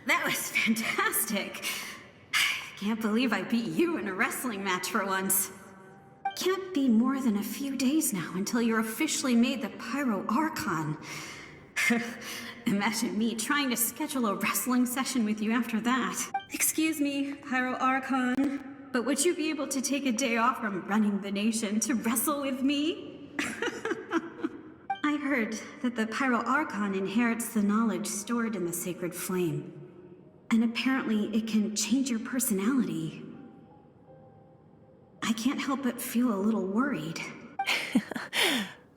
That was fantastic. Can't believe I beat you in a wrestling match for once. Can't be more than a few days now until you're officially made the Pyro Archon. Imagine me trying to schedule a wrestling session with you after that. Excuse me, Pyro Archon, but would you be able to take a day off from running the nation to wrestle with me? I heard that the Pyro Archon inherits the knowledge stored in the sacred flame. And apparently it can change your personality. I can't help but feel a little worried.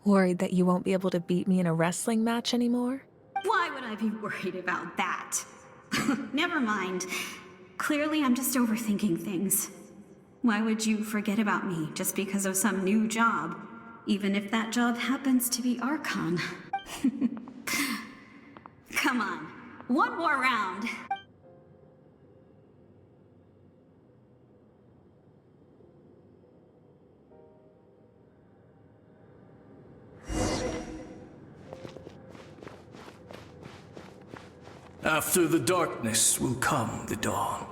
Worried that you won't be able to beat me in a wrestling match anymore? Why would I be worried about that? Never mind. Clearly, I'm just overthinking things. Why would you forget about me just because of some new job? Even if that job happens to be Archon. Come on, one more round. After the darkness will come the dawn.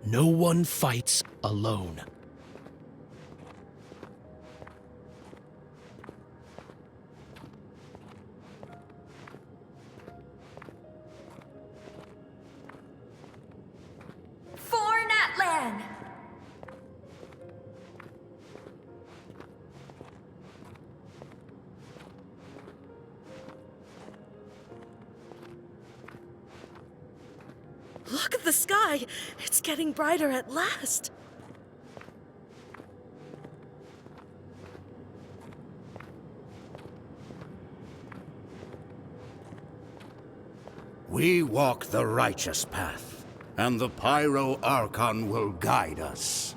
No one fights alone. For Natlan! Look at the sky! It's getting brighter at last! We walk the righteous path, and the Pyro Archon will guide us.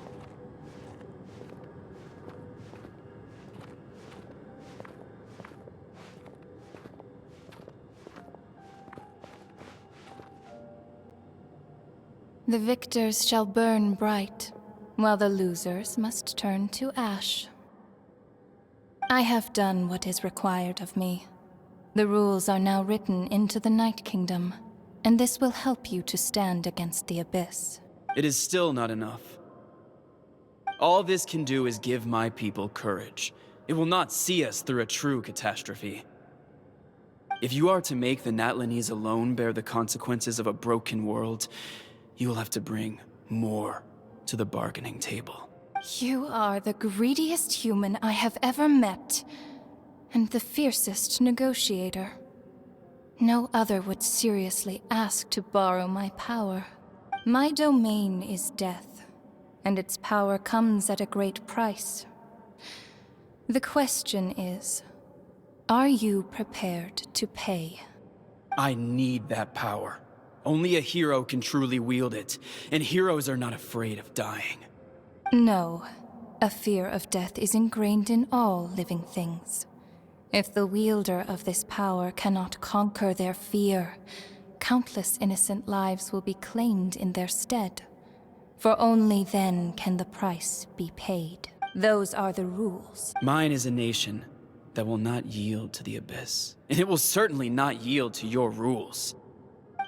The victors shall burn bright, while the losers must turn to ash. I have done what is required of me. The rules are now written into the Night Kingdom, and this will help you to stand against the Abyss. It is still not enough. All this can do is give my people courage. It will not see us through a true catastrophe. If you are to make the Natlanese alone bear the consequences of a broken world, you will have to bring more to the bargaining table. You are the greediest human I have ever met, and the fiercest negotiator. No other would seriously ask to borrow my power. My domain is death, and its power comes at a great price. The question is, are you prepared to pay? I need that power. Only a hero can truly wield it, and heroes are not afraid of dying. No, a fear of death is ingrained in all living things. If the wielder of this power cannot conquer their fear, countless innocent lives will be claimed in their stead. For only then can the price be paid. Those are the rules. Mine is a nation that will not yield to the Abyss, and it will certainly not yield to your rules.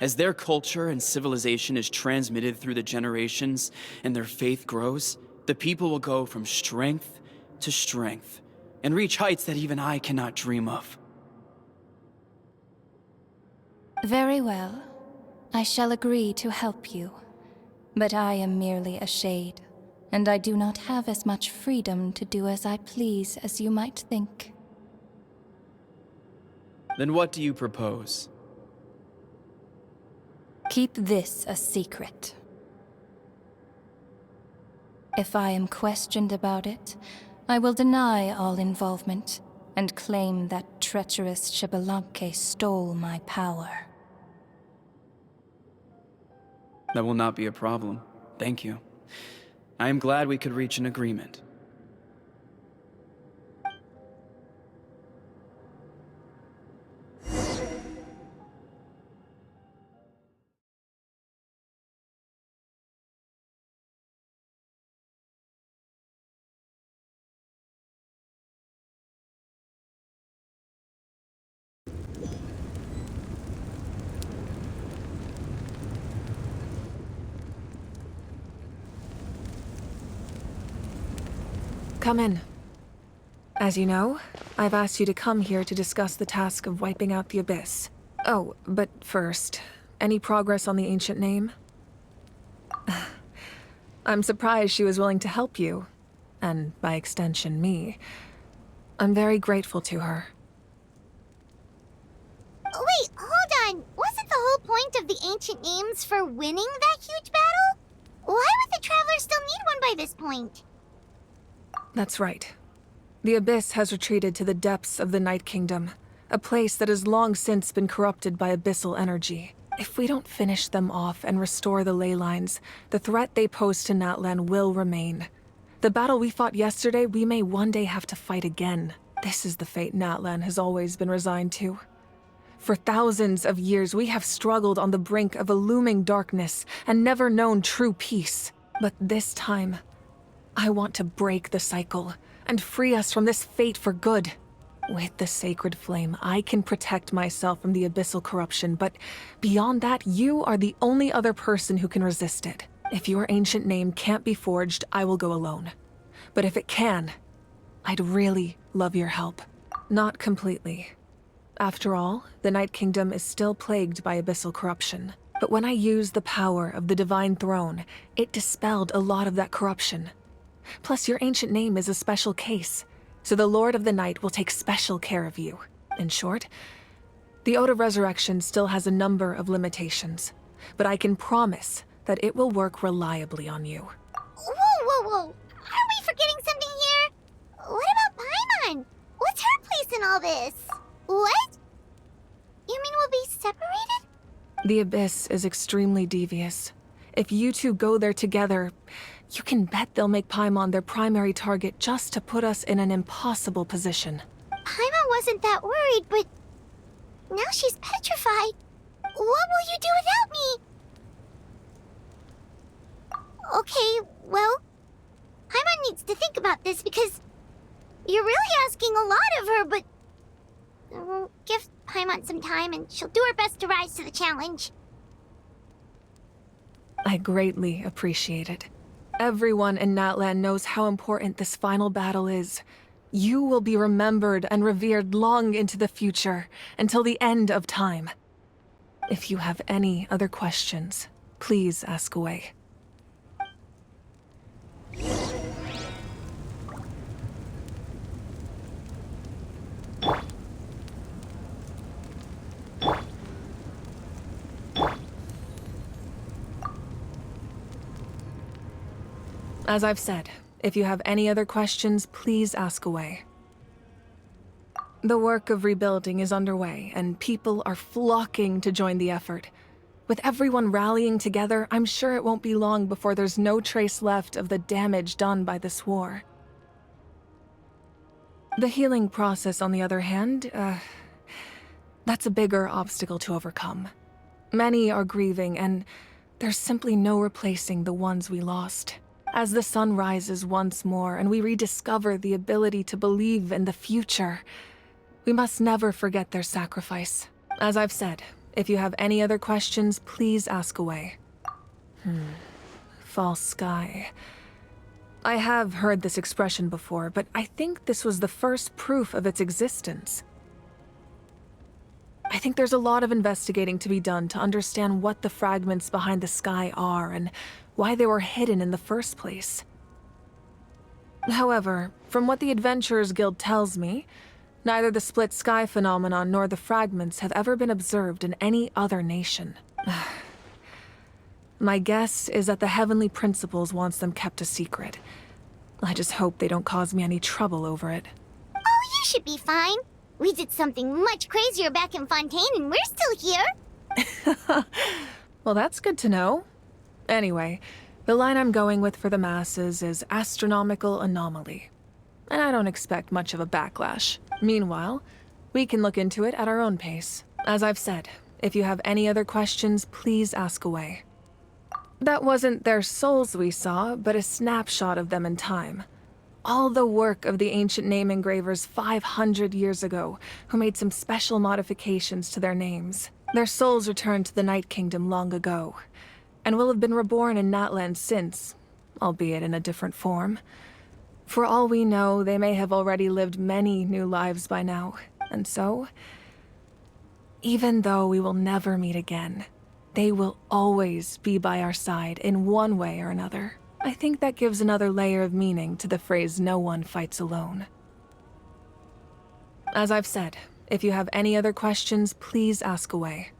As their culture and civilization is transmitted through the generations and their faith grows, the people will go from strength to strength and reach heights that even I cannot dream of. Very well. I shall agree to help you. But I am merely a shade, and I do not have as much freedom to do as I please as you might think. Then what do you propose? Keep this a secret. If I am questioned about it, I will deny all involvement and claim that treacherous Xbalanque stole my power. That will not be a problem. Thank you. I am glad we could reach an agreement. Come in. As you know, I've asked you to come here to discuss the task of wiping out the Abyss. Oh, but first, any progress on the ancient name? I'm surprised she was willing to help you, and by extension, me. I'm very grateful to her. Wait, hold on. Wasn't the whole point of the ancient names for winning that huge battle? Why would the Traveler still need one by this point? That's right. The Abyss has retreated to the depths of the Night Kingdom, a place that has long since been corrupted by abyssal energy. If we don't finish them off and restore the ley lines, the threat they pose to Natlan will remain. The battle we fought yesterday, we may one day have to fight again. This is the fate Natlan has always been resigned to. For thousands of years, we have struggled on the brink of a looming darkness and never known true peace. But this time, I want to break the cycle and free us from this fate for good. With the sacred flame, I can protect myself from the abyssal corruption, but beyond that, you are the only other person who can resist it. If your ancient name can't be forged, I will go alone. But if it can, I'd really love your help. Not completely. After all, the Night Kingdom is still plagued by abyssal corruption. But when I used the power of the Divine Throne, it dispelled a lot of that corruption. Plus, your ancient name is a special case, so the Lord of the Night will take special care of you. In short, the Ode of Resurrection still has a number of limitations, but I can promise that it will work reliably on you. Whoa! Aren't we forgetting something here? What about Paimon? What's her place in all this? What? You mean we'll be separated? The Abyss is extremely devious. If you two go there together, you can bet they'll make Paimon their primary target just to put us in an impossible position. Paimon wasn't that worried, but now she's petrified. What will you do without me? Okay, well, Paimon needs to think about this because you're really asking a lot of her, but give Paimon some time and she'll do her best to rise to the challenge. I greatly appreciate it. Everyone in Natlan knows how important this final battle is. You will be remembered and revered long into the future, until the end of time. If you have any other questions, please ask away. As I've said, if you have any other questions, please ask away. The work of rebuilding is underway, and people are flocking to join the effort. With everyone rallying together, I'm sure it won't be long before there's no trace left of the damage done by this war. The healing process, on the other hand, that's a bigger obstacle to overcome. Many are grieving, and there's simply no replacing the ones we lost. As the sun rises once more and we rediscover the ability to believe in the future, we must never forget their sacrifice. As I've said, if you have any other questions, please ask away. False sky. I have heard this expression before, but I think this was the first proof of its existence. I think there's a lot of investigating to be done to understand what the fragments behind the sky are and why they were hidden in the first place. However, from what the Adventurers Guild tells me, neither the split sky phenomenon nor the fragments have ever been observed in any other nation. My guess is that the Heavenly Principles wants them kept a secret. I just hope they don't cause me any trouble over it. Oh, you should be fine. We did something much crazier back in Fontaine and we're still here. Well, that's good to know. Anyway, the line I'm going with for the masses is astronomical anomaly. And I don't expect much of a backlash. Meanwhile, we can look into it at our own pace. As I've said, if you have any other questions, please ask away. That wasn't their souls we saw, but a snapshot of them in time. All the work of the ancient name engravers 500 years ago, who made some special modifications to their names. Their souls returned to the Night Kingdom long ago, and will have been reborn in Natlan since, albeit in a different form. For all we know, they may have already lived many new lives by now, and so, even though we will never meet again, they will always be by our side in one way or another. I think that gives another layer of meaning to the phrase "no one fights alone." As I've said, if you have any other questions, please ask away.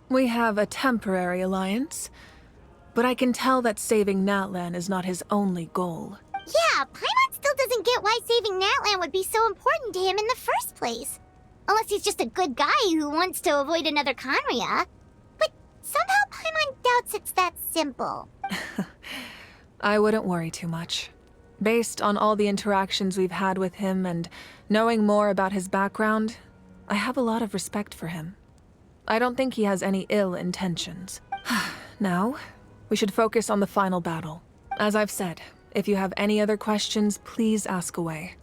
We have a temporary alliance, but I can tell that saving Natlan is not his only goal. Yeah, Paimon still doesn't get why saving Natlan would be so important to him in the first place. Unless he's just a good guy who wants to avoid another Conria. But somehow Paimon doubts it's that simple. I wouldn't worry too much. Based on all the interactions we've had with him and knowing more about his background, I have a lot of respect for him. I don't think he has any ill intentions. Now, we should focus on the final battle. As I've said, if you have any other questions, please ask away.